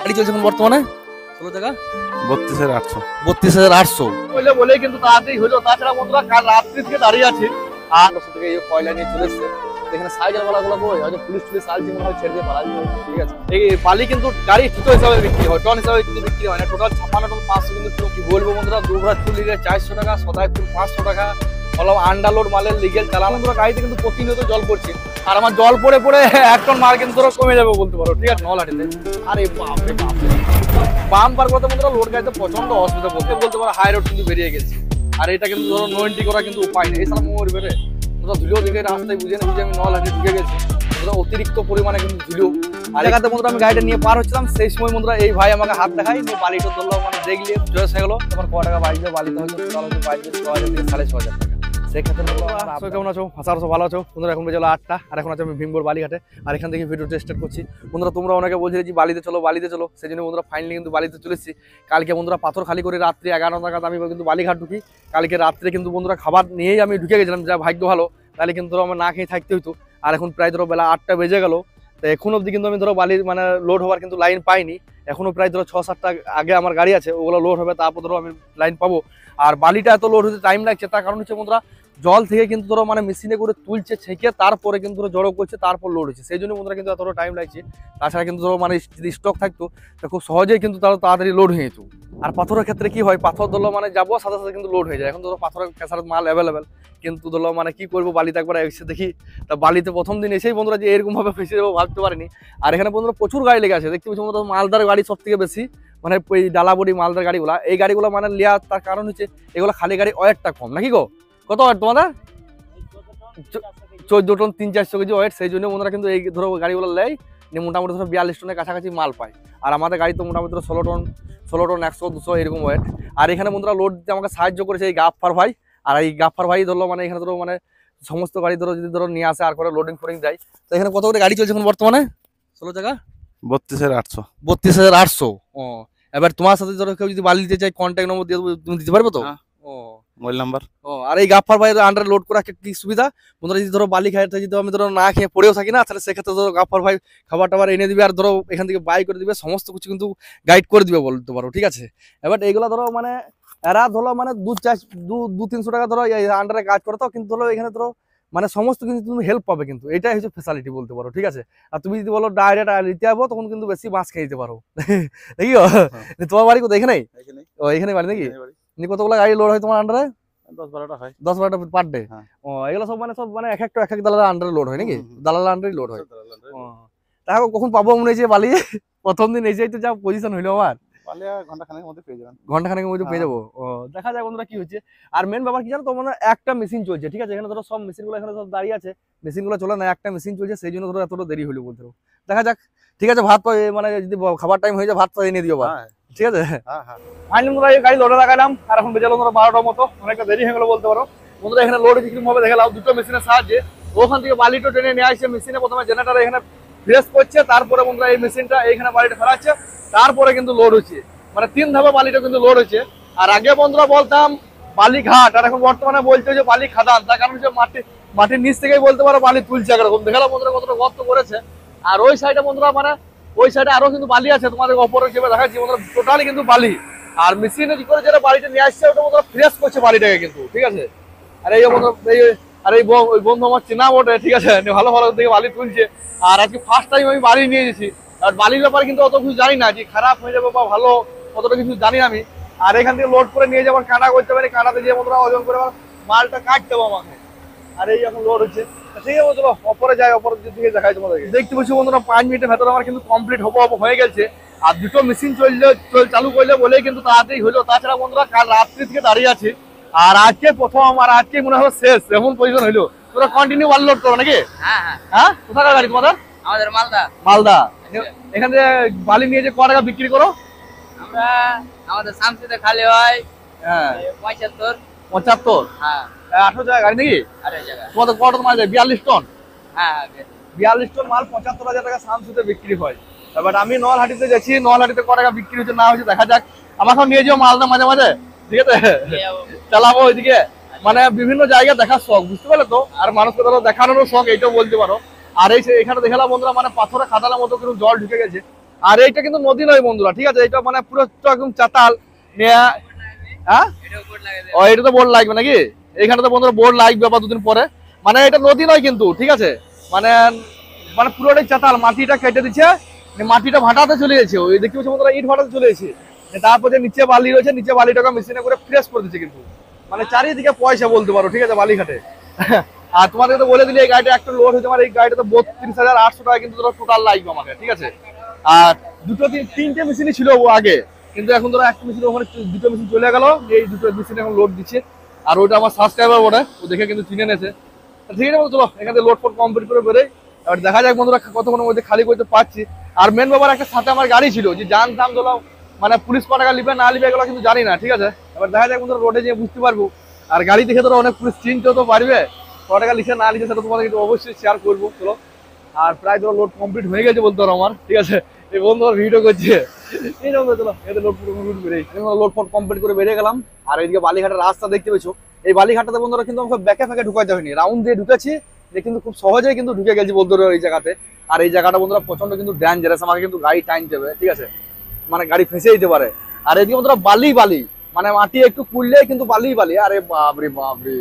গাড়ি চলছে এখন বর্তমানে 16 টাকা 32,800 32,800 বলে বলে কিন্তু তাড়াতাড়ি হলো। তাছাড়া বন্ধুরা কাল রাত্রি থেকে দাঁড়িয়ে আছি আর থেকে এই কয়লা নিয়ে চলে এসছে। এখানে সাইজের বলাগুলো কই হয়তো পুলিশ সাইজ মনে হয় ছেড়ে দিয়ে পালা। ঠিক আছে, এই বালি কিন্তু গাড়ি টিটো হিসাবে বিক্রি হয়, টন হিসাবে কিন্তু বিক্রি হয় না। টোটাল 56 টন 500 কিন্তু কি বলবো বন্ধুরা, দুবরা চুলিরে 400 টাকা, সদাইপুর 500 টাকা। বললাম আন্ডারলোড মালের লিগেল চালানো বন্ধুরা গাড়িতে কিন্তু প্রতিনিয়ত জল পড়ছে। আর আমার জল পড়ে পড়ে 1 টন মাল কিন্তু কমে যাবে বলতে পারো। ঠিক আছে, নলাটিতে আরে বাপরে বাপ বাম পার করতে বন্ধুরা লোড গাড়িতে প্রচন্ড অসুবিধা বলতে পারো। হাই রোড কিন্তু বেরিয়ে গেছে আর এটা কিন্তু ধরো নো এন্ট্রি করা কিন্তু উপায় নেই। এই সালা মোর বেরে ধুলো দিকে রাস্তায় বুঝে আমি নলাটি ঢুকে গেছি। অতিরিক্ত পরিমাণে কিন্তু ধুলো। আর এখানে বন্ধুরা আমি গাড়িটা নিয়ে পার হচ্ছিলাম, সেই সময় বন্ধুরা এই ভাই আমাকে হাত দেখাই নিয়ে বালিটা ধরলো, মানে দেখলে জয়েস হয়ে গেলো। তোমার ক টাকা বাড়িতে বালিতে হয়তো বাড়িতে 6,000 থেকে 6,500 টাকা। সেক্ষেত্রে কেমন আছো? আশা করছো ভালো আছো বন্ধুরা। এখন বেজে 8টা আর এখন আছে আমি ভীমগড় বালিঘাটে। আর এখান থেকে ভিডিও স্টার্ট করছি বন্ধুরা। তোমরা অনেকে বলছিলে যে বালিতে চলো বালিতে চলো, সেই জন্য বন্ধুরা ফাইনালি কিন্তু বালিতে চলে এসেছি। কালকে বন্ধুরা পাথর খালি করে রাত্রি 11 নাগাদ আমি কিন্তু বালিঘাট ঢুকি। কালকে রাত্রে কিন্তু বন্ধুরা খাবার নিয়েই আমি ঢুকে গেছিলাম, যা ভাগ্য ভালো, তাহলে কিন্তু ধরো আমার না খেয়ে থাকতে হইতো। আর এখন প্রায় ধরো বেলা 8টা বেজে গেল, তো এখন অবধি কিন্তু আমি ধরো বালির মানে লোড হওয়ার কিন্তু লাইন পাইনি। এখনো প্রায় ধরো 6-7টা আগে আমার গাড়ি আছে, ওগুলো লোড হবে, তারপর ধরো আমি লাইন পাবো। আর বালিটা এত লোড হতে টাইম লাগছে, তার কারণ হচ্ছে বন্ধুরা জল থেকে কিন্তু ধরো মানে মেশিনে করে তুলছে, ছেঁকে তারপরে কিন্তু ধরো জড়ো করছে, তারপর লোড হচ্ছে, সেই জন্য বন্ধুরা কিন্তু এতটা টাইম লাগছে। তাছাড়া কিন্তু ধরো মানে যদি স্টক থাকতো তো খুব সহজেই কিন্তু তারা তাড়াতাড়ি লোড হয়ে যেত। আর পাথরের ক্ষেত্রে কি হয়, পাথর ধরলো মানে যাবো সাথে সাথে কিন্তু লোড হয়ে যায়। এখন ধরো পাথরের ক্যাসার মাল অ্যাভেলেবেল, কিন্তু ধরলো মানে কি করবো বালিতে একবার এসে দেখি তা বালিতে প্রথম দিন এসেই বন্ধুরা যে এরকম ভাবে ফেসে যাবো ভাবতে পারিনি। আর এখানে বন্ধুরা প্রচুর গাড়ি লেগে আছে, দেখতে পাচ্ছি বন্ধুরা মালদার গাড়ি সব থেকে বেশি, মানে ওই ডালাবড়ি মালদার গাড়িগুলা। এই গাড়িগুলো মানে লিয়া তার কারণ হচ্ছে এগুলো খালি গাড়ি ওয়েটটা কম, নাকি গো? কত ওয়েট তোমাদের? 14 টন 300-400 কেজি ওয়েট, সেই জন্য বন্ধুরা কিন্তু এই ধরো গাড়িগুলো নেয় মোটামুটি ধরো 42 টনের কাছাকাছি মাল পায়। আর আমাদের গাড়ি তো মোটামুটি ধরো 16 টন 100-200 এরকম ওয়েট। আর এখানে বন্ধুরা লোড দিতে আমাকে সাহায্য করেছে এই গাফফার ভাই। আর এই গাফফার ভাই ধরলো মানে এখানে ধরো মানে সমস্ত গাড়ি ধরো যদি ধরো নিয়ে আসে আর করে লোডিং ফোডিং দেয়। তো এখানে কত করে গাড়ি চলছে এখন বর্তমানে? 16 টাকা 32,800 32,800। ও, এবার তোমার সাথে ধরো কেউ যদি বালি দিতে চাই কন্ট্যাক্ট নম্বর দিয়ে তুমি দিতে পারবে তো? ও, মোবাইল নাম্বার। ও, আর এই গাফফার ভাইয়ের আন্ডারে লোড করা কি সুবিধা বন্ধুরা, যদি ধরো বালি খাইতে যদি আমি ধরো না খেয়ে পড়েও থাকি না, তাহলে সেক্ষেত্রে ধরো গাফফার ভাই খাবার টাবার এনে দিবে আর ধরো এখান থেকে বাই করে দিবে, সমস্ত কিছু কিন্তু গাইড করে দিবে বলতে পারো। ঠিক আছে, এবার এইগুলো ধরো মানে এরা ধরো মানে 200-300 টাকা ধরো এই আন্ডারে কাজ করে, তো কিন্তু ধরো এখানে ধরো মানে সমস্ত কিছু তুমি হেল্প পাবে, কিন্তু এটাই হচ্ছে ফ্যাসিলিটি বলতে পারো। ঠিক আছে, আর তুমি যদি বলো ডাইরেক্ট নিতে যাবো তখন কিন্তু বেশি মাছ খেয়ে দিতে পারো। দেখি তোমার বাড়ি কোথায়? এখানেই? ও, এখানে বাড়ি নাকি? কতগুলো গাড়ি লোড হয় তোমার আন্ডারে? 10-12টা হয়। 10-12টা পার ডে? ও, এগুলো সব মানে এক একটা দালালের আন্ডারে লোড হয় নাকি? দালালের আন্ডারে লোড হয়। তাহলে কখন পাবো মনে হচ্ছে বালি? প্রথম দিন এসেই তো যা পজিশন হইলো আমার, ঘন্টাখানেকের মধ্যে পেয়ে যাবেন। ঘন্টাখানেকের মধ্যে পেয়ে যাবো। ও, দেখা যাক বন্ধুরা কি হচ্ছে। আর মেন ব্যাপার কি জানো তো, মানে একটা মেশিন চলছে। ঠিক আছে, এখানে ধরো সব মেশিনগুলো এখানে সব দাঁড়িয়ে আছে, মেশিনগুলো চলে না, একটা মেশিন চলছে, সেই জন্য ধরো এতটা দেরি হলো বলতে পারো। দেখা যাক। ঠিক আছে, ভাত মানে যদি খাবার টাইম হয়ে যায় ভাত এনে দিও বা। ঠিক আছে, ফাইনালি বন্ধুরা এই গাড়ি লোডে লাগালাম আর এখন বেজে গেল 12টার মতো, অনেকটা দেরি হয়ে গেলো বলতে পারো বন্ধুরা। এখানে লোড বিক্রি ভাবে দেখালাম দুটো মেশিনের সাহায্যে, ওখান থেকে বালিটা টেনে নিয়ে আসছে মেশিনে, প্রথমে জেনারেটর এখানে ফ্রেশ করছে, তারপরে বন্ধুরা এই মেশিনটা এইখানে বালিটা ফেরাচ্ছে, তারপরে কিন্তু লোড হচ্ছে, মানে 3 ধাপে বালিটা কিন্তু লোড হচ্ছে। আর আগে বন্ধুরা বলতাম বালি ঘাট, আর এখন বর্তমানে বলছে যে বালি খাদান, তার কারণ হচ্ছে মাটির নিচ থেকেই বলতে পারো বালি তুলছে এরকম। দেখালাম বন্ধুরা কতটা গর্ত করেছে। আর ওই সাইডে বন্ধুরা মানে ওই সাইডে আরো কিন্তু বালি আছে, তোমাদের অপরে যেভাবে দেখাচ্ছি বন্ধুরা টোটালি কিন্তু বালি। আর মেশিনে কি করে যেটা বালিটা নিয়ে আসছে ওটা বন্ধুরা ফ্রেশ করছে বালিটাকে কিন্তু। ঠিক আছে, আর এই ওই বন্ধু আমার চেনা বটে। ঠিক আছে, ভালো ভালো দিকে বালি তুলছে। আর আজকে ফার্স্ট টাইম আমি বালি নিয়ে গেছি, আর বালির ব্যাপারে কিন্তু অত কিছু জানি না, যে খারাপ হয়ে যাবে বা ভালো অতটা কিছু জানি আমি। আর এখান থেকে লোড করে নিয়ে যাবার কাঁটা করতে পারি, কাঁটাতে যে বন্ধুরা ওজন করে মালটা কাটতে হবে আমাকে। আর এই এখন লোড হচ্ছে, ঠিক আছে চলো অপরে যাই, অপরের দিকে দেখাই তোমাদেরকে। দেখতে পাচ্ছি বন্ধুরা 5 মিনিটের ভেতরে আমার কিন্তু কমপ্লিট হয়ে গেছে। আর দুটো মেশিন চালু করলে বলেই কিন্তু তাড়াতাড়ি হলো। তাছাড়া বন্ধুরা কাল রাত্রি থেকে দাঁড়িয়ে আছি, আর আজকে প্রথম আর আজকে মনে হয় শেষ এমন পজিশন হইলো। তোরা কন্টিনিউ ওয়ান লোড করো নাকি? হ্যাঁ, কোথাকার গাড়ি তোমাদের? আমাদের মালদা। এখান থেকে বালি নিয়ে যে ক টাকা বিক্রি করো? আমরা আমাদের সামসিতে খালি হয় 75। হ্যাঁ, 18 জায়গা গাড়ি নাকি? তোমাদের কত মাল যায়? 42 টন। হ্যাঁ, 42 টন মাল 75,000 টাকা সামসিতে বিক্রি হয়। বাট আমি নলহাটিতে যাচ্ছি, নলহাটিতে ক টাকা বিক্রি হচ্ছে না হচ্ছে দেখা যাক। আমাকে নিয়ে যাও মালদা মাঝে মাঝে, ঠিক আছে চালাবো ওইদিকে। মানে বিভিন্ন জায়গায় দেখার শখ, বুঝতে পারলে তো। আর মানুষকে ধরো দেখানোরও শখ, এইটাও বলতে পারো। আর এই এখানে দেখালাম বন্ধুরা মানে পাথরে খাদালের মতো কিন্তু জল ঢুকে গেছে। আর এইটা কিন্তু নদী নয় বন্ধুরা, ঠিক আছে, এটা মানে পুরো একদম চাতাল। হ্যাঁ, ও এটা তো বোর্ড লাগবে নাকি? এইখানে তো বন্ধুরা বোর্ড লাগবে আবার দুদিন পরে। মানে এটা নদী নয় কিন্তু, ঠিক আছে, মানে মানে পুরোটাই চাতাল, মাটিটা কেটে দিচ্ছে, মাটিটা ভাটাতে চলে গেছে, ওই দেখতে পাচ্ছি বন্ধুরা ইট ভাটাতে চলে গেছে। তারপর যে নিচে বালি রয়েছে, নিচে বালিটাকে মেশিনে করে ফ্রেশ করে দিচ্ছে কিন্তু, মানে চারিদিকে পয়সা বলতে পারো, ঠিক আছে, বালিঘাটে। আর তোমাদের তো বলে দিলে এই গাড়িটা একটা লোড হতে পারে, এই গাড়িটা তো 32,800 টাকা কিন্তু টোটাল লাগবে আমাকে, ঠিক আছে। আর তিনটে মেশিনই ছিল আগে, কিন্তু এখন ধরো একটা মেশিন, ওখানে দুটো মেশিন চলে গেল, এই দুটো মেশিন এখন লোড দিচ্ছে। আর ওইটা আমার সাবস্ক্রাইবার বটে, ও দেখে কিন্তু চিনে নেছে। ঠিক আছে, চলো এখান থেকে লোড ফোড কমপ্লিট করে বেরোই। এবার দেখা যাক বন্ধুরা কতক্ষণের মধ্যে খালি করতে পারছি। আর মেন ব্যাপার, একটা সাথে আমার গাড়ি ছিল, যে জানতাম ধরো মানে পুলিশ ক টাকা লিবে না লিবে এগুলো কিন্তু জানি না, ঠিক আছে। এবার দেখা যাক বন্ধুরা রোডে যেয়ে বুঝতে পারবো। আর গাড়ি দেখে ধরো অনেক পুলিশ চিনতেও তো পারবে, ক টাকা লিখে না লিখে সেটা তোমাদের কিন্তু অবশ্যই শেয়ার করবো। চলো, আর প্রায় ধরো লোড কমপ্লিট হয়ে গেছে বলতে পারো আমার, ঠিক আছে। এই বন্ধু ভিডিও করছে, এই চলো এতে লোড কমপ্লিট বেরিয়ে লোড ফোড কমপ্লিট করে বেরিয়ে গেলাম। আর এইদিকে বালিঘাটের রাস্তা দেখতে পেয়েছো, এই বালিঘাটটাতে বন্ধুরা কিন্তু আমাকে ব্যাকে ফ্যাকে ঢুকাইতে হয়নি, রাউন্ড দিয়ে ঢুকেছি, যে কিন্তু খুব সহজেই কিন্তু ঢুকে গেছি বলতে পারো এই জায়গাতে। আর এই জায়গাটা বন্ধুরা প্রচন্ড কিন্তু ডেঞ্জারাস, আমাকে কিন্তু গাড়ি টাইম দেবে, ঠিক আছে, মানে গাড়ি ফেঁসে যেতে পারে। আর এদিকে বন্ধুরা বালি বালি, মানে মাটি একটু কুড়লেই কিন্তু বালি বালি, আরে বাবরে বাবরে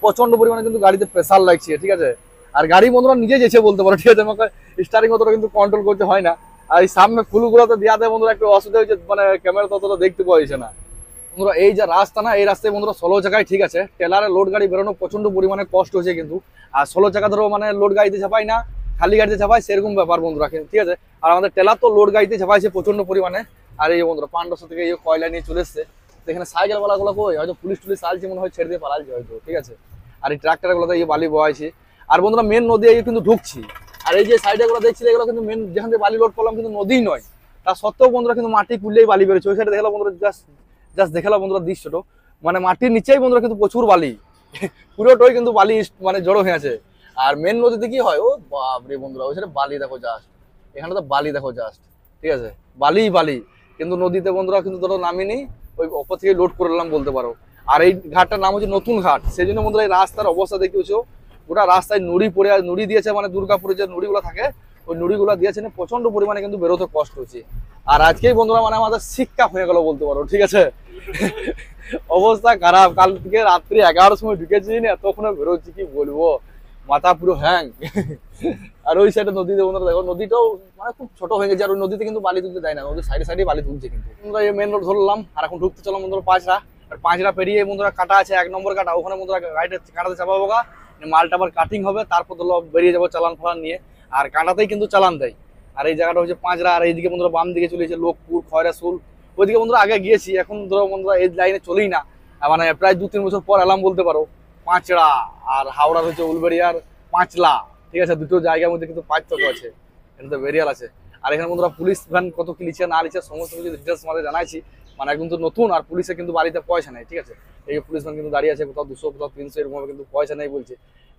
প্রচন্ড পরিমাণে কিন্তু গাড়িতে প্রেসার লাগছে, ঠিক আছে। আর গাড়ি বন্ধুরা নিজে যেছে বলতে পারো, ঠিক আছে, আমাকে স্টারিং অতটা কিন্তু কন্ট্রোল করতে হয় না। আর এই সামনে ফুলগুলোতে দেওয়াতে বন্ধুরা একটু অসুবিধা হয়েছে, মানে ক্যামেরা ততটা দেখতে পাওয়া যাচ্ছে না বন্ধুরা। এই যে রাস্তা না, এই রাস্তায় বন্ধুরা 16 জায়গায়, ঠিক আছে, টেলারে লোড গাড়ি বেরোনো প্রচন্ড পরিমাণে কষ্ট হচ্ছে কিন্তু। আর 16 চাকা ধরো মানে লোড গাড়িতে চাপাই না, খালি গাড়িতে চাপাই, সেরকম ব্যাপার বন্ধুরা, ঠিক আছে। আর আমাদের টেলার তো লোড গাড়িতে চাপাইছে প্রচন্ড পরিমাণে। আর এই বন্ধুরা 500 থেকে এই কয়লা নিয়ে চলে এসছে, এখানে সাইকেল গুলো কই হয়তো পুলিশ টুলিশ আলছে মনে হয়, ছেড়ে দিয়ে পালালছে হয়তো, ঠিক আছে। আর এই ট্রাক্টর গুলোতে এই বালি বয়াইছে। আর বন্ধুরা মেন নদী এই কিন্তু ঢুকছি। আর এই যে সাইডে গুলো দেখছি, এগুলো কিন্তু মেন যেখান থেকে বালি লোড করলাম কিন্তু নদী নয়, তা সত্ত্বেও বন্ধুরা কিন্তু মাটি কুললেই বালি বেরোচ্ছে। ওই সাইডে দেখলাম বন্ধুরা, জাস্ট দেখালাম বন্ধুরা দৃশ্যটা, মানে মাটির নিচেই বন্ধুরা কিন্তু প্রচুর বালি, পুরোটাই কিন্তু বালি মানে জড়ো হয়ে আছে। আর মেন নদীতে কি হয়, ও বাপরে বন্ধুরা, ওই সাইডে বালি দেখো জাস্ট, এখানে তো বালি দেখো জাস্ট, ঠিক আছে, বালি বালি। কিন্তু নদীতে বন্ধুরা কিন্তু ধরো নামিনি, ওই ওপর থেকে লোড করলাম বলতে পারো। আর এই ঘাটটার নাম হচ্ছে নতুন ঘাট, সেই জন্য বন্ধুরা এই রাস্তার অবস্থা দেখেছো, গোটা রাস্তায় নুড়ি পড়ে, আর নুড়ি দিয়েছে, মানে দুর্গাপুরে যে নুড়িগুলো থাকে ওই নুড়িগুলো দিয়েছে, প্রচন্ড পরিমাণে কিন্তু বেরোতে কষ্ট হচ্ছে। আর আজকেই বন্ধুরা মানে আমাদের শিক্ষা হয়ে গেল বলতে পারো, ঠিক আছে, অবস্থা খারাপ। কাল থেকে রাত্রি 11টার সময় ঢুকেছি না, তখনও বেরোচ্ছি, কি বলবো, মাথা পুরো হ্যাং। আর ওই সাইডে নদীতে বন্ধুরা দেখো, নদীটাও মানে খুব ছোট হয়ে গেছে, আর ওই নদীতে কিন্তু বালি তুলতে দেয় না, নদীর সাইডে সাইডে বালি তুলছে কিন্তু। বন্ধুরা এই মেন রোড ধরলাম, আর এখন ঢুকতে চলাম বন্ধুরা পাঁচরা। আর পাঁচরা পেরিয়ে বন্ধুরা কাটা আছে 1 নম্বর কাটা, ওখানে বন্ধুরা গাড়িটা কাটাতে চাপাবো, মালটা আবার কাটিং হবে, তারপর ধরো বেরিয়ে যাবো চালান ফালান নিয়ে। আর কাটাতেই কিন্তু চালান দেয়। আর এই জায়গাটা হচ্ছে পাঁচরা। আর এইদিকে বন্ধুরা বাম দিকে চলে গেছে লোকপুর, খয়রাসুল, ওইদিকে বন্ধুরা আগে গিয়েছি, এখন ধরো বন্ধুরা এই লাইনে চলেই না, মানে প্রায় 2-3 বছর পর এলাম বলতে পারো। পাঁচড়া আর হাওড়ার হচ্ছে উলবেড়িয়ার পাঁচলা, ঠিক আছে, দুটো জায়গার মধ্যে কিন্তু পার্থক্য আছে, এটা তো বেরিয়াল আছে। আর এখানে বন্ধুরা পুলিশ ভ্যান কত কি লিখছে না লিখছে সমস্ত কিছু ডিটেলস আমাদের জানাইছি, মানে একদম তো নতুন। আর পুলিশের কিন্তু বাড়িতে পয়সা নেই, ঠিক আছে, এই পুলিশ ভ্যান কিন্তু দাঁড়িয়ে আছে, কোথাও 200 কোথাও 300 এরকম কিন্তু পয়সা নেই বলছে।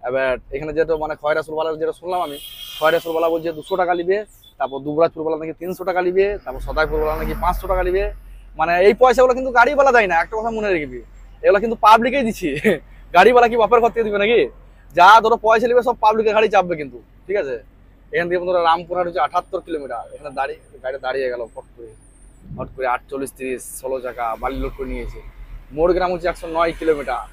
এবার এখানে যেটা মানে খয়রাসুলওয়ালা যেটা শুনলাম আমি, খয়রাসুলওয়ালা বলছে 200 টাকা নিবে, তারপর দুবরাজপুরওয়ালা নাকি 300 টাকা নিবে, তারপর সদাইপুরওয়ালা নাকি 500 টাকা নিবে। মানে এই পয়সাগুলো কিন্তু গাড়িওয়ালা দেয় না, একটা কথা মনে রাখবি, এগুলো কিন্তু পাবলিকেই দিচ্ছি। গাড়িওয়ালা কি বাপের ঘর থেকে দিবে নাকি? যা ধরো পয়সা নিবে সব পাবলিকের গাড়ি চাপবে কিন্তু, ঠিক আছে। এখান থেকে বন্ধুরা রামপুরহাট হচ্ছে 78 কিলোমিটার, এখানে গাড়ি দাঁড়িয়ে গেল হট করে 48-30 16 চাকা বালি লোড করে নিয়েছে। মোড় গ্রাম হচ্ছে 109 কিলোমিটার।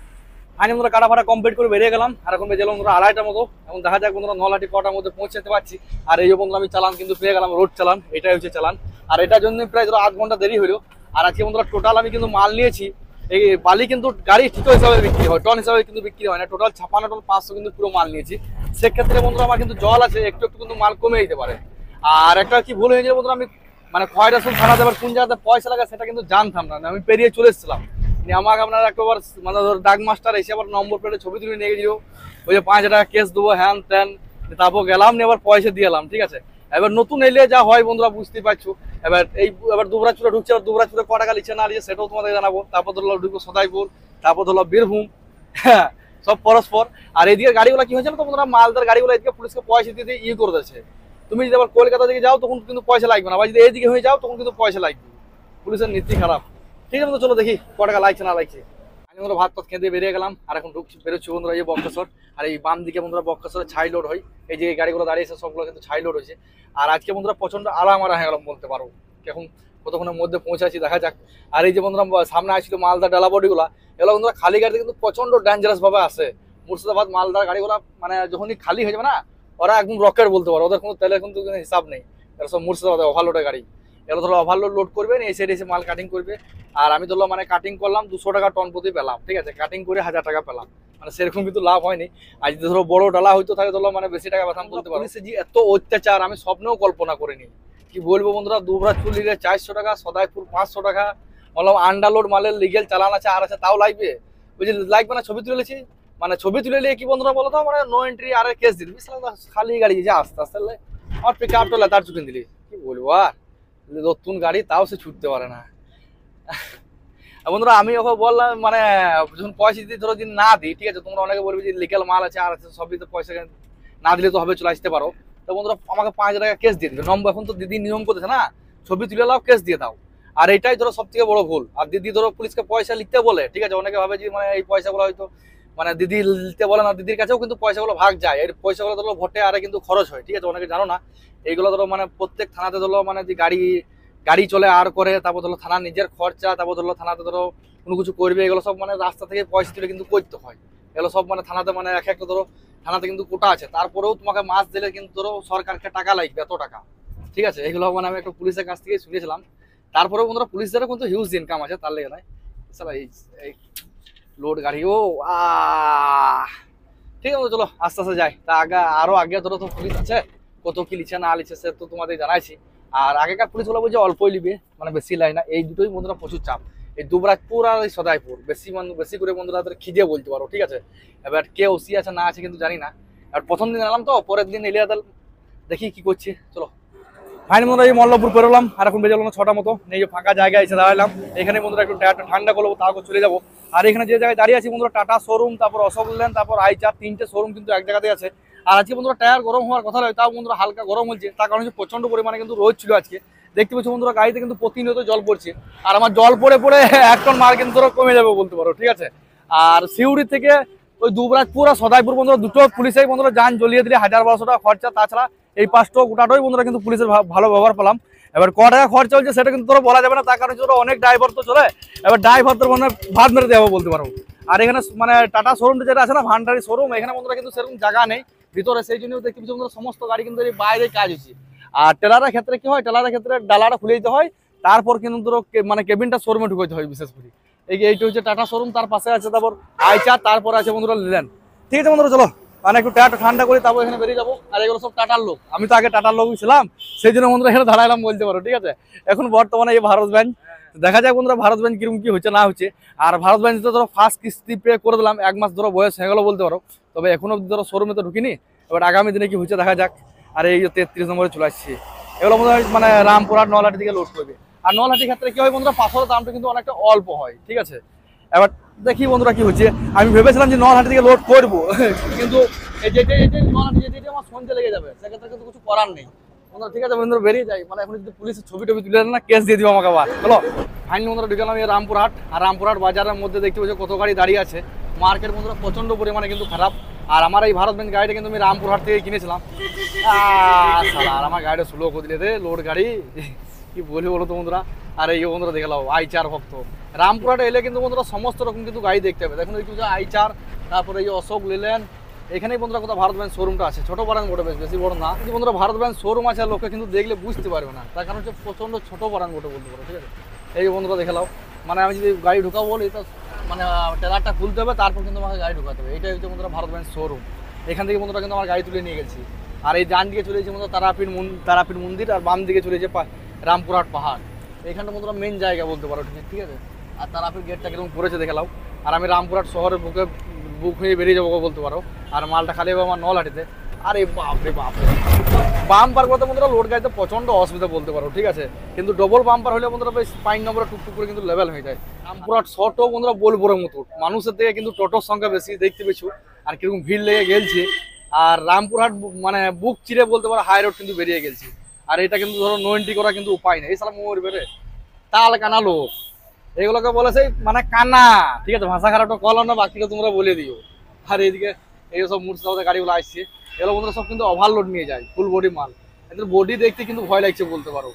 আমি বন্ধুরা কাটা ফাটা কমপ্লিট করে বেরিয়ে গেলাম। আর এখন বেজে বন্ধুরা 2:30টার মতো, এখন দেখা যাক বন্ধুরা নলাটি কটার মধ্যে পৌঁছাতে পারছি। আর এই বন্ধুরা আমি চালান কিন্তু পেয়ে গেলাম, রোড চালান, এটাই হচ্ছে চালান। আর এটার জন্য প্রায় ধরো 8 ঘন্টা দেরি হলো। আর আজকে বন্ধুরা টোটাল আমি কিন্তু মাল নিয়েছি, এই বালি কিন্তু গাড়ি ঠিক হিসাবে বিক্রি হয়, টন হিসাবে কিন্তু বিক্রি হয় না, টোটাল 56 টন 500 কিন্তু পুরো মাল নিয়েছি। সেক্ষেত্রে বন্ধুরা আমার কিন্তু জল আছে, একটু একটু কিন্তু মাল কমে যেতে পারে। আর একটা কি ভুল হয়ে যায় বন্ধুরা, আমি মানে খয়রাসুল থানা দেবার কোন জায়গাতে পয়সা লাগে সেটা কিন্তু জানতাম না, আমি পেরিয়ে চলে এসেছিলাম। আমাকে আপনার একবার মানে ধর ডাক মাস্টার এসে আবার নম্বর প্লেটে ছবি তুলে নিয়ে গেছিল, ওই যে 5 টাকা কেস দেবো হ্যান ত্যান, তারপর গেলাম নিয়ে আবার পয়সা দিয়ে এলাম, ঠিক আছে। এবার নতুন এলে যা হয় বন্ধুরা বুঝতেই পারছো। এবার দুবরাজপুরে ঢুকছে, আর দুবরাজপুরে ক টাকা লিখছে না লিখছে সেটাও তোমাদের জানাবো। তারপর ধরলো ঢুকবো সদাইপুর, তারপর ধরলো বীরভূম, হ্যাঁ সব পরস্পর। আর এইদিকে গাড়িগুলো কি হয়েছে না, তো বন্ধুরা মালদার গাড়িগুলো এদিকে পুলিশকে পয়সা দিয়ে দিয়ে করে দিচ্ছে। তুমি যদি আবার কলকাতা দিকে যাও তখন কিন্তু পয়সা লাগবে না, বা যদি এইদিকে হয়ে যাও তখন কিন্তু পয়সা লাগবে। পুলিশের নীতি খারাপ। ঠিক আছে, চলো দেখি ক টাকা লাগছে না লাগছে। বন্ধুরা ভাত টাত খেতে বেরিয়ে গেলাম, আর এখন বেরোচ্ছি বন্ধুরা এই বক্রেশ্বর। আর এই বাম দিকে বন্ধুরা বক্রেশ্বরে ছাই লোড হয়, এই যে গাড়িগুলো দাঁড়িয়েছে সবগুলো কিন্তু ছাই লোড হয়েছে। আর আজকে বন্ধুরা প্রচন্ড আলামারা হয়ে গেলাম বলতে পারো, এখন কতক্ষণের মধ্যে পৌঁছাচ্ছি দেখা যাক। আর এই যে বন্ধুরা সামনে আসছিল মালদা ডালা বডিগুলা, এগুলো বন্ধুরা খালি গাড়িতে কিন্তু প্রচন্ড ডেঞ্জারাস ভাবে আসে। মুর্শিদাবাদ মালদার গাড়িগুলো মানে যখনই খালি হয়ে যাবে না, ওরা একদম রকেট বলতে পারো, ওদের কোনো তেলের কিন্তু হিসাব নেই। এরা সব মুর্শিদাবাদ ওভারলোডের গাড়ি, এগুলো ধরো ওভারলোড লোড করবে এই সাইডে এসে মাল কাটিং করবে। আর আমি ধরলাম মানে কাটিং করলাম 200 টাকা টন প্রতি পেলাম, ঠিক আছে, কাটিং করে 1000 টাকা পেলাম, মানে সেরকম কিন্তু লাভ হয়নি। আর যদি ধরো বড় ডালা হইতো তাহলে ধরো মানে বেশি টাকা পেতাম বলতে পারো। যে এত অত্যাচার আমি স্বপ্নেও কল্পনা করিনি। কি বলবো বন্ধুরা, দুবরাজপুর লিগে 400 টাকা, সদাইপুর 500 টাকা, বললাম আন্ডারলোড মালের লিগেল চালান আছে আর আছে তাও লাগবে, বুঝলি, লাগবে না। ছবি তুলেছি, মানে ছবি তুলে নিয়ে কি বন্ধুরা বলো তো, মানে নো এন্ট্রি আর কেস দিল, খালি গাড়ি যে আস্তে আস্তে আর পিক আপ টোলা তার চুকিয়ে দিলি। কি বলবো আর, নতুন গাড়ি তাও সে ছুটতে পারে না। বন্ধুরা আমি ওকে বললাম মানে যখন পয়সা দিতে ধরো যদি না দিই, ঠিক আছে, তোমরা অনেকে বলবে যে লিগেল মাল আছে আর আছে সবই তো পয়সা না দিলে তো হবে, চলে আসতে পারো। তো বন্ধুরা আমাকে 5000 টাকা কেস দিয়ে দিবে নম্বর। এখন তো দিদি নিয়ম করতেছে না, ছবি তুলে নাও কেস দিয়ে দাও। আর এটাই ধরো সব থেকে বড় ভুল। আর দিদি ধরো পুলিশকে পয়সা লিখতে বলে, ঠিক আছে, অনেকে ভাবে যে মানে এই পয়সাগুলো হয়তো মানে দিদি লিখতে বলে না, দিদির কাছেও কিন্তু পয়সাগুলো ভাগ যায়। এই পয়সাগুলো ধরো ভোটে আরে কিন্তু খরচ হয়, ঠিক আছে, অনেকে জানো না। এইগুলো ধরো মানে প্রত্যেক থানাতে ধরো মানে যে গাড়ি চলে আর করে, তারপর ধরো থানা নিজের খরচা, তারপর ধরো থানাতে ধরো কোনো কিছু করবে, এগুলো সব মানে রাস্তা থেকে পয়সা তুলে কিন্তু করতে হয়। এগুলো সব মানে থানাতে মানে এক একটা ধরো থানাতে কিন্তু কোটা আছে, তারপরেও তোমাকে মাস দিলে কিন্তু ধরো সরকারকে টাকা লাগবে এত টাকা, ঠিক আছে। এগুলো মানে আমি একটা পুলিশের কাছ থেকে শুনেছিলাম। তারপরেও বন্ধুরা পুলিশদেরও কিন্তু হিউজ ইনকাম আছে, তার লেগে নয় এই লোড গাড়ি ও ঠিক আছে। চলো আস্তে আস্তে যাই। তা আরো আগে ধরো তো পুলিশ আছে, কত কি লিখে না লিখে সে তো তোমাদের জানাইছি। আর আগেকার পুলিশগুলো বলছে অল্পই লিবে, মানে বেশি লাই না। এই দুটোই বন্ধুরা প্রচুর চাপ, এই দুবরাজপুর আর এই সদাইপুর বেশি করে বন্ধুরা খিদে বলতে পারো, ঠিক আছে। এবার কে ওসি আছে না আছে কিন্তু জানি না। আর প্রথম দিন এলাম তো, পরের দিন এলিয়া দেখি কি করছি। চলো ফাইন বন্ধুরা এই মল্লপুর পেরোলাম, আর এখন বেজে গেল 6টা মতো। এই যে ফাঁকা জায়গায় এসে দাঁড়ালাম, এখানে বন্ধুরা একটু ঠান্ডা করবো, তারপর চলে যাবো। আর এখানে যে জায়গায় দাঁড়িয়ে আছি বন্ধুরা টাটা শোরুম, তারপর অশোক লেন, তারপর আইচার, 3টে শোরুম কিন্তু এক জায়গাতে আছে। আর আজকে বন্ধুরা টায়ার গরম হওয়ার কথা নয়, তাও বন্ধুরা হালকা গরম হচ্ছে, তার কারণ হচ্ছে প্রচন্ড পরিমাণে কিন্তু রোদ ছিল আজকে। দেখতে পাচ্ছি বন্ধুরা গাড়িতে কিন্তু প্রতিনিয়ত জল পড়ছে, আর আমার জল পড়ে পড়ে 1 টন মাল কিন্তু ধরো কমে যাবে বলতে পারো, ঠিক আছে। আর সিউড়ি থেকে ওই দুবরাজপুর আর সদাইপুর বন্ধুরা দুটো পুলিশেই বন্ধুরা যান জ্বলিয়ে দিলে 1000-1200 টাকা খরচা, তাছাড়া এই 5টো গোটাটাই বন্ধুরা কিন্তু পুলিশের ভালো ব্যবহার পেলাম। এবার ক টাকা খরচা হচ্ছে সেটা কিন্তু তোরা বলা যাবে না, তার কারণ অনেক ড্রাইভার তো চলে, এবার ড্রাইভারদের মানে ভাত মেরে দেওয়া বলতে পারো। আর এখানে মানে টাটা শোরুমটা যেটা আছে না, ভান্ডারি শোরুম, এখানে বন্ধুরা কিন্তু সেরকম জায়গা নেই ভিতরে, সেই জন্য দেখতে পাচ্ছি বন্ধুরা সমস্ত গাড়ি কিন্তু এই বাইরে কাজ হচ্ছে। আর টেলারের ক্ষেত্রে কি হয়, টেলারের ক্ষেত্রে ডালাটা খুলে দিতে হয়, তারপর কিন্তু ধরো মানে কেবিনটা শোরুমে ঢুকাইতে হয় বিশেষ করে। এইটা হচ্ছে টাটা শোরুম, তার পাশে আছে তারপর আইচার, তারপর আছে বন্ধুরা লিলেন। ঠিক আছে বন্ধুরা চলো মানে একটু টায়ারটা ঠান্ডা করি, তারপর এখানে বেরিয়ে যাবো। আর এগুলো সব টাটার লোক, আমি তো আগে টাটার লোকই ছিলাম, সেই জন্য বন্ধুরা এখানে দাঁড়াইলাম বলতে পারো, ঠিক আছে। এখন বর্তমানে এই ভারত ব্যাংক, দেখা যাক বন্ধুরা ভারত ব্যাংক কিরকম কি হচ্ছে না হচ্ছে। আর ভারত ব্যাংক তো ধরো ফার্স্ট কিস্তি পে করে দিলাম, 1 মাস ধরো বয়স হয়ে গেলো বলতে পারো, তবে এখনো ধরো শোরুমে তো ঢুকিনি, এবার আগামী দিনে কি হচ্ছে দেখা যাক। আর এই যে 33 নম্বরে চলে আসছে, এগুলো বন্ধুরা মানে রামপুরহাট নলহাটির দিকে লোড করবে। আর নলহাটির ক্ষেত্রে কি হয় বন্ধুরা, পাথরের দামটা কিন্তু অনেকটা অল্প হয়, ঠিক আছে। এবার দেখি বন্ধুরা কি হচ্ছে। আমি ভেবেছিলাম যে নলহাটি থেকে লোড করবো, কিন্তু নলহাটি যেতে আমার সন্ধ্যে লেগে যাবে, সেক্ষেত্রে কিন্তু কিছু করার নেই বন্ধুরা, ঠিক আছে। বন্ধুরা বেরিয়ে যাই, মানে এখন যদি পুলিশের ছবি টবি তুলে না কেস দিয়ে দিব আমাকে আবার। চলো ফাইন বন্ধুরা ঢুকে গেলাম এই রামপুরহাট। আর রামপুরহাট বাজারের মধ্যে দেখতে পাচ্ছি কত গাড়ি দাঁড়িয়ে আছে। মার্কেট বন্ধুরা প্রচন্ড পরিমাণে কিন্তু খারাপ। আর আমার এই ভারত ব্যাংক গাড়িটা কিন্তু আমি রামপুরহাট থেকে কিনেছিলাম। আর আমার গাড়িটা স্লো করে দিলে রে, লোড গাড়ি, কি বলি বলো তো বন্ধুরা। আর এই বন্ধুরা দেখে নাও আইচার ভক্ত, রামপুরহাটে এলে কিন্তু বন্ধুরা সমস্ত রকম কিন্তু গাড়ি দেখতে হবে। দেখুন দেখছি আইচার, তারপরে এই অশোক লেল্যান্ড, এখানেই বন্ধুরা কোথাও ভারত ব্যাংক শোরুমটা আছে, ছোট বারান গোটে, বেশি বড় না। কিন্তু বন্ধুরা ভারত ব্যাংক শোরুম আছে, লোকে কিন্তু দেখলে বুঝতে পারবে না, তার কারণ হচ্ছে প্রচন্ড ছোট বারান গোটে বলতে পারো, ঠিক আছে। এই বন্ধুরা দেখে নাও, মানে আমি যদি গাড়ি ঢুকাবো বলি তো মানে টেলারটা খুলতে হবে, তারপর কিন্তু আমাকে গাড়ি ঢুকাতে হবে। এইটাই হচ্ছে বন্ধুরা ভারত ব্যাংক শোরুম। এখান থেকে বন্ধুরা কিন্তু আমার গাড়ি তুলে নিয়ে গেছি। আর এই ডান দিকে চলে যাচ্ছে বন্ধুরা তারাপীঠ মন্দির, আর বাম দিকে চলে যাচ্ছে রামপুরহাট পাহাড়। এখানটা বন্ধুরা মেন জায়গা বলতে পারো, ঠিক আছে। আর তারাপীঠ গেটটা কিরকম করেছে দেখে নাও। আর আমি রামপুরহাট শহরের বুক হয়ে বেরিয়ে যাবো বলতে পারো। আর মালটা খালি হবে আমার নলহাটিতে। আরে বাপরে বাপরে, বাম্পার করতে বন্ধুরা লোড গাড়িতে প্রচন্ড অসুবিধা বলতে পারো, ঠিক আছে। কিন্তু ডবল বাম্পার হলে বন্ধুরা বেশ 5 নম্বরে টুকটুক করে কিন্তু লেভেল হয়ে যায়। রামপুরহাট শর্টও বন্ধুরা বোলবোর মতো, মানুষের থেকে কিন্তু টোটোর সংখ্যা বেশি দেখতে পেয়েছো, আর কিরকম ভিড় লেগে গেলছে। আর রামপুরহাট মানে বুক চিরে বলতে পারো হাই রোড কিন্তু বেরিয়ে গেছে। আর এটা কিন্তু ধরো 90 করা কিন্তু উপায় নেই, এই সালা মোর বেরে তাল কানা লোক। এইগুলোকে বলেছে মানে কানা, ঠিক আছে, ভাষা খারাপটা কল না, বাকিটা তোমরা বলে দিও। আর এইদিকে এই সব মুর্শিদাবাদের গাড়িগুলো আসছে, এগুলো বন্ধুরা সব কিন্তু ওভারলোড নিয়ে যায়, ফুল বডি মাল। এদের বডি দেখতে কিন্তু ভয় লাগছে বলতে পারো,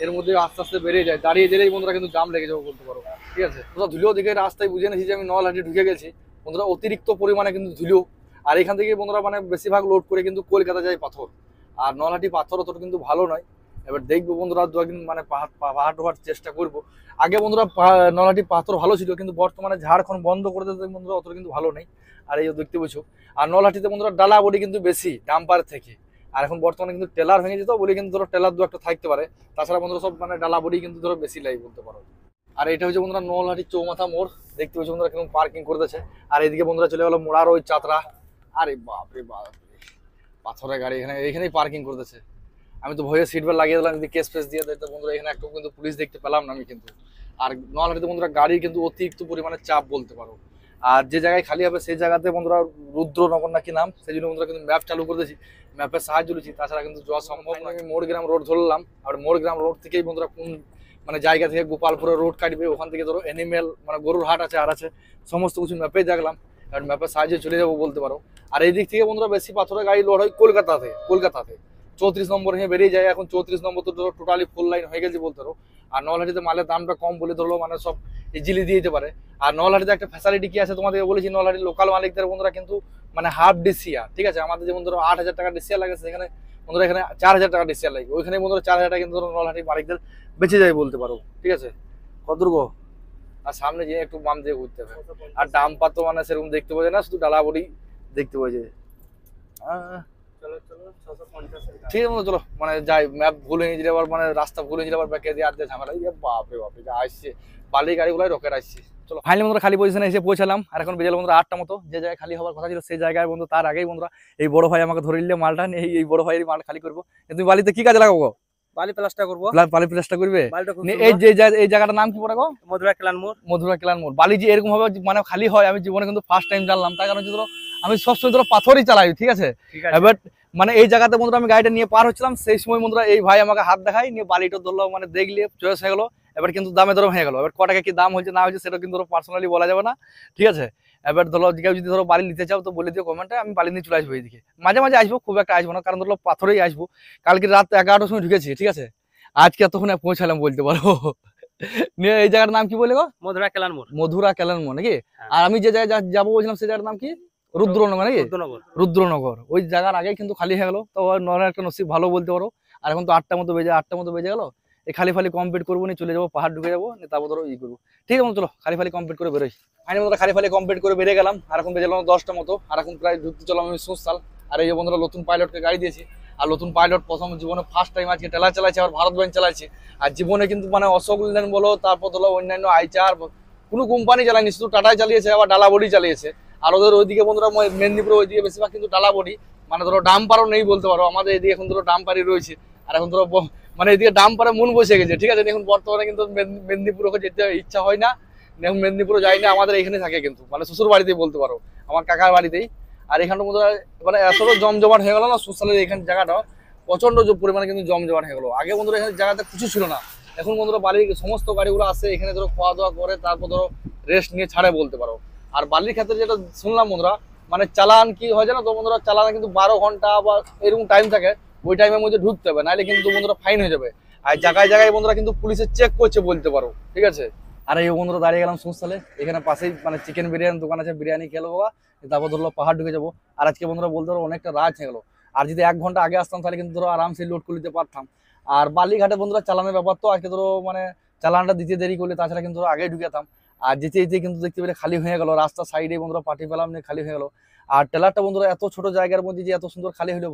এর মধ্যে আস্তে আস্তে বেড়ে যায়, দাঁড়িয়ে গেলেই বন্ধুরা কিন্তু জাম লেগে যাবে বলতে পারো, ঠিক আছে। তোমরা ধুলেও দিকে রাস্তায় বুঝে নিয়েছি যে আমি নলহাটি ঢুকে গেছি বন্ধুরা, অতিরিক্ত পরিমাণে কিন্তু ধুলেও। আর এখান থেকে বন্ধুরা মানে বেশিরভাগ লোড করে কিন্তু কলকাতা যায় পাথর, আর নলহাটি পাথর অতটা কিন্তু ভালো নয়। এবার দেখবো বন্ধুরা দু একদিন মানে পাহাড় ঢোকার চেষ্টা করবো। আগে বন্ধুরা নলহাটি পাথর ভালো ছিল, কিন্তু বর্তমানে ঝাড়খণ্ড বন্ধ করে দিতে বন্ধুরা অতটা কিন্তু ভালো নেই। আর এই দেখতে পেয়েছো, আর নলহাটিতে বন্ধুরা ডালা বডি কিন্তু বেশি ডাম্পার থেকে। আর এখন বর্তমানে কিন্তু টেলার ভেঙে যেত বলে কিন্তু ধরো টেলার দু একটা থাকতে পারে, তাছাড়া বন্ধুরা সব মানে ডালা বডি কিন্তু ধরো বেশি লাগে বলতে পারো। আর এটা হচ্ছে বন্ধুরা নলহাটি চৌমাথা মোড়, দেখতে পাচ্ছি বন্ধুরা কেমন পার্কিং করে দিয়েছে। আর এদিকে বন্ধুরা চলে গেলো মোড়ার ওই চাতরা। আরে বাপরে বাপ, পাথরের গাড়ি এখানেই পার্কিং করে দিয়েছে। আমি তো ভয়ে সিট বেল্ট লাগিয়ে দিলাম, যদি কেস ফেস দিয়ে দেয় তো বন্ধুরা এখানে একটু কিন্তু পুলিশ দেখতে পেলাম না আমি কিন্তু। আর নলহাটিতে বন্ধুরা গাড়ির কিন্তু অতিরিক্ত পরিমাণে চাপ বলতে পারো। আর যে জায়গায় খালি হবে সেই জায়গাতে বন্ধুরা রুদ্রনগর নাকি নাম, সেই জন্য বন্ধুরা কিন্তু ম্যাপ চালু করে দিয়েছি, ম্যাপের সাহায্য নিচ্ছি, তাছাড়া কিন্তু যাওয়া সম্ভব নয়। আমি মোড়গ্রাম রোড ধরলাম, আর মোড়গ্রাম রোড থেকেই বন্ধুরা কোন মানে জায়গা থেকে গোপালপুরের রোড কাটবে, ওখান থেকে ধরো অ্যানিমেল মানে গরুর হাট আছে আর আছে, সমস্ত কিছু ম্যাপে দেখলাম, আর ম্যাপের সাহায্যে চলে যাবো বলতে পারো। আর এই দিক থেকে বন্ধুরা বেশি পাথরের গাড়ি লোড হয় কলকাতাতে। 34 নম্বর হয়ে বেরিয়ে যায়, এখন 34 নম্বর তো ধরো টোটালি ফুল লাইন হয়ে গেছে বলতে পারো। আর নলহাটিতে মালের দামটা কম বলে ধরলো মানে সব ইজিলি দিয়ে দিতে পারে। আর নলহাটিতে একটা ফ্যাসিলিটি কি আছে তোমাদেরকে বলেছি, নলহাটির লোকাল মালিকদের বন্ধুরা কিন্তু মানে হাফ ডিসিয়া, ঠিক আছে, আমাদের যেমন ধরো 8,000 টাকা ডিসিয়া লাগে, সেখানে বন্ধুরা এখানে 4,000 টাকা ডিসিয়া লাগে, ওইখানে বন্ধুরা 4,000 টাকা কিন্তু ধরো নলহাটির মালিকদের বেঁচে যায় বলতে পারো, ঠিক আছে। কতদূর গো? আর সামনে যেয়ে একটু বাম দিয়ে ঘুরতে হবে। আর ডাম্পার তো মানে সেরকম দেখতে পাওয়া যায় না, শুধু ডালা বডি দেখতে পাওয়া যায়। ঠিক আছে চলো মানে যাই, ম্যাপ ভুল হয়ে গেলে আবার মানে রাস্তা ভুল হয়ে গেলে আবার ব্যাকে দিয়ে আর দিয়ে ঝামেলা। বাপরে বাপরে যা আসছে, বালি গাড়িগুলোই রকেট আসছে। চলো ফাইনালি বন্ধুরা খালি পজিশনে এসে পৌঁছালাম, আর এখন বেজে বন্ধুরা 8টা মতো। যে জায়গায় খালি হওয়ার কথা ছিল সেই জায়গায় বন্ধু তার আগেই বন্ধুরা এই বড় ভাই আমাকে ধরে নিলে মালটা নিয়ে, এই বড় ভাইয়ের মাল খালি করবো। তুমি বালিতে কি কাজে লাগাবো? বালি প্লাস্টার করবো। বালি প্লাস্টার করবে? বালিটা খুব এই যে এই জায়গাটার নাম কি পড়ে গো? মধুরা কেলান মোড়। মধুরা কেলান মোড়। বালি যে এরকম ভাবে মানে খালি হয় আমি জীবনে কিন্তু ফার্স্ট টাইম জানলাম, তার কারণ হচ্ছে ধরো আমি সবসময় ধরো পাথরই চালাই, ঠিক আছে। এবার মানে এই জায়গাতে বন্ধুরা আমি গাড়িটা নিয়ে পার হচ্ছিলাম, সেই সময় বন্ধুরা এই ভাই আমাকে হাত দেখাই নিয়ে বালিটা ধরলো, মানে দেখলে চয়েস হয়ে গেলো। এবার কিন্তু দামে ধরো হয়ে গেলো, এবার ক টাকা কি দাম হয়েছে না হয়েছে সেটা কিন্তু ধরো পার্সোনালি বলা যাবে না, ঠিক আছে। এবার ধরো কেউ যদি ধরো বালি নিতে চাও তো বলে দিও কমেন্টে, আমি বালি নিয়ে চলে আসবো। এইদিকে মাঝে মাঝে আসবো, খুব একটা আসবো না, কারণ ধরো পাথরেই আসবো। কালকে রাত 11টার সময় ঢুকেছি, ঠিক আছে, আজকে এতক্ষণে পৌঁছালাম বলতে পারো। নিয়ে এই জায়গার নাম কি বলে গো? মধুরা কেলান মোড়। মধুরা কেলান মোড় নাকি? আর আমি যে জায়গায় যাবো বলছিলাম সেই জায়গার নাম কি? রুদ্রনগর নাকি? রুদ্রনগর। ওই জায়গার আগেই কিন্তু খালি হয়ে গেলো, তো নরের একটা নসিব ভালো বলতে পারো। আর এখন তো 8টা মতো বেজে গেলো, এই খালি ফালি কমপ্লিট করবো নিয়ে চলে যাবো, পাহাড় ঢুকে যাবো, তারপর ধরো করবো। ঠিক আছে চলো খালি ফালি কমপ্লিট করে বেরোই। আমি বন্ধুরা খালি ফালি কমপ্লিট করে বেরিয়ে গেলাম, আর এখন বেজে গেলাম 10টা মতো। আর এখন প্রায় ঢুকতে চলাম আমি সুসাল। আর এই যে বন্ধুরা নতুন পাইলটকে গাড়ি দিয়েছি, আর নতুন পাইলট প্রথম জীবনে ফার্স্ট টাইম আজকে টেলার চালাচ্ছে, আর ভারত ব্যাংক চালাচ্ছে। আর জীবনে কিন্তু মানে অশোক লেল্যান্ড বলো, তারপর ধরো অন্যান্য আইচার কোনো কোম্পানি চালায়নি, শুধু টাটাই চালিয়েছে, আবার ডালা বডি চালিয়েছে। আর ওদের ওইদিকে বন্ধুরা মেদিনীপুর ওইদিকে বেশিরভাগ কিন্তু ডালা বডি, মানে ধরো ডাম্পারও নেই বলতে পারো। আমাদের এদিকে এখন ধরো ডাম্পারই রয়েছে, আর এখন ধরো মানে এদিকে ডাম্পারে মন বসে গেছে, ঠিক আছে। এখন বর্তমানে কিন্তু মেদিনীপুরে যেতে ইচ্ছা হয় না, এখন মেদিনীপুরে যাই না, আমাদের এখানে থাকে কিন্তু মানে শ্বশুর বাড়িতেই বলতে পারো, আমার কাকার বাড়িতেই। আর এখানটা বন্ধুরা মানে এতটা জমজমাট হয়ে গেল না সুসালের এখানে জায়গাটা, প্রচন্ড পরিমাণে কিন্তু জমজমাট হয়ে গেলো। আগে বন্ধুরা এখানে জায়গাতে কিছু ছিল না, এখন বন্ধুরা বালির সমস্ত গাড়িগুলো আসে এখানে, ধরো খাওয়া দাওয়া করে তারপর ধরো রেস্ট নিয়ে ছাড়ে বলতে পারো। আর বালির ক্ষেত্রে যেটা শুনলাম বন্ধুরা, মানে চালান কি হয় জানো তো বন্ধুরা, চালানে কিন্তু 12 ঘন্টা বা এরকম টাইম থাকে, ওই টাইমের মধ্যে ঢুকতে হবে, নাহলে কিন্তু বন্ধুরা ফাইন হয়ে যাবে। আর জায়গায় জায়গায় বন্ধুরা কিন্তু পুলিশে চেক করছে বলতে পারো, ঠিক আছে। আর এই বন্ধুরা দাঁড়িয়ে গেলাম সুসালে, এখানে পাশেই মানে চিকেন বিরিয়ানি দোকান আছে, বিরিয়ানি খেলো বাবা, তারপর ধরলো পাহাড় ঢুকে যাবো। আর আজকে বন্ধুরা বলতে পারো অনেকটা রাত হয়ে গেলো, আর যদি 1 ঘন্টা আগে আসতাম তাহলে কিন্তু ধরো আরামসে লোড করে নিতে পারতাম। আর বালিঘাটে বন্ধুরা চালানের ব্যাপার তো, আজকে ধরো মানে চালানটা দিতে দেরি করলে, তাছাড়া কিন্তু ধরো আগেই ঢুকেতাম। আর যেতে যেতে কিন্তু দেখতে পেলে খালি হয়ে গেল, রাস্তার সাইডে বন্ধুরা পার্টি পেলাম নিয়ে খালি হয়ে গেল। আর টেলারটা বন্ধুরা এত ছোট জায়গার মধ্যে যে এত সুন্দর খালি হলে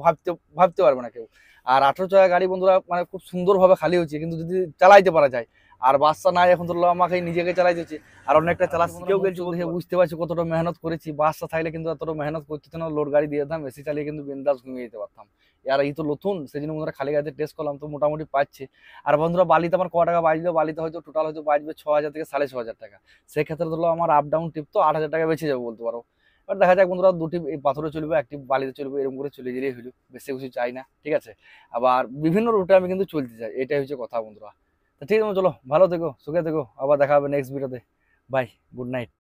ভাবতে পারবে না কেউ। আর 18 চাকা গাড়ি বন্ধুরা মানে খুব সুন্দরভাবে খালি হচ্ছে, কিন্তু যদি চালাইতে পারা যায়। আর বাসটা নাই, এখন ধরো আমাকে নিজেকে চালাই দিচ্ছি, আর অনেকটা চালাচ্ছি, কেউ গেছি বুঝতে পারছি কতটা মেহনত করেছি। বাসটা থাকলে কিন্তু এতটা মেহনত করতে না, লোড গাড়ি দিয়ে দিতাম, বেশি চালিয়ে কিন্তু বিন্দাস ঘুমিয়ে যেতে পারতাম। আর এই তো নতুন, সেই জন্য বন্ধুরা খালি গাড়িতে টেস্ট করলাম, তো মোটামুটি পাচ্ছে। আর বন্ধুরা বালিতে আমার ক টাকা বাজলো, বালিতে হয়তো টোটাল হয়তো বাজবে 6,000 থেকে 6,500 টাকা। সেক্ষেত্রে ধরো আমার আপ ডাউন টিপ তো 8,000 টাকা বেঁচে যাবে বলতে পারো। এবার দেখা যাক বন্ধুরা, দুটি পাথরে চলবে, একটি বালিতে চলবে, এরকম করে চলে গেলেই হলো, বেশি কিছু চাই না, ঠিক আছে। আবার বিভিন্ন রুটে আমি কিন্তু চলতে চাই, এটাই হচ্ছে কথা বন্ধুরা। তো ঠিক আছে চলো, ভালো থেকো, সুখে থেকো, আবার দেখা হবে নেক্সট ভিডিওতে। Bye, good night.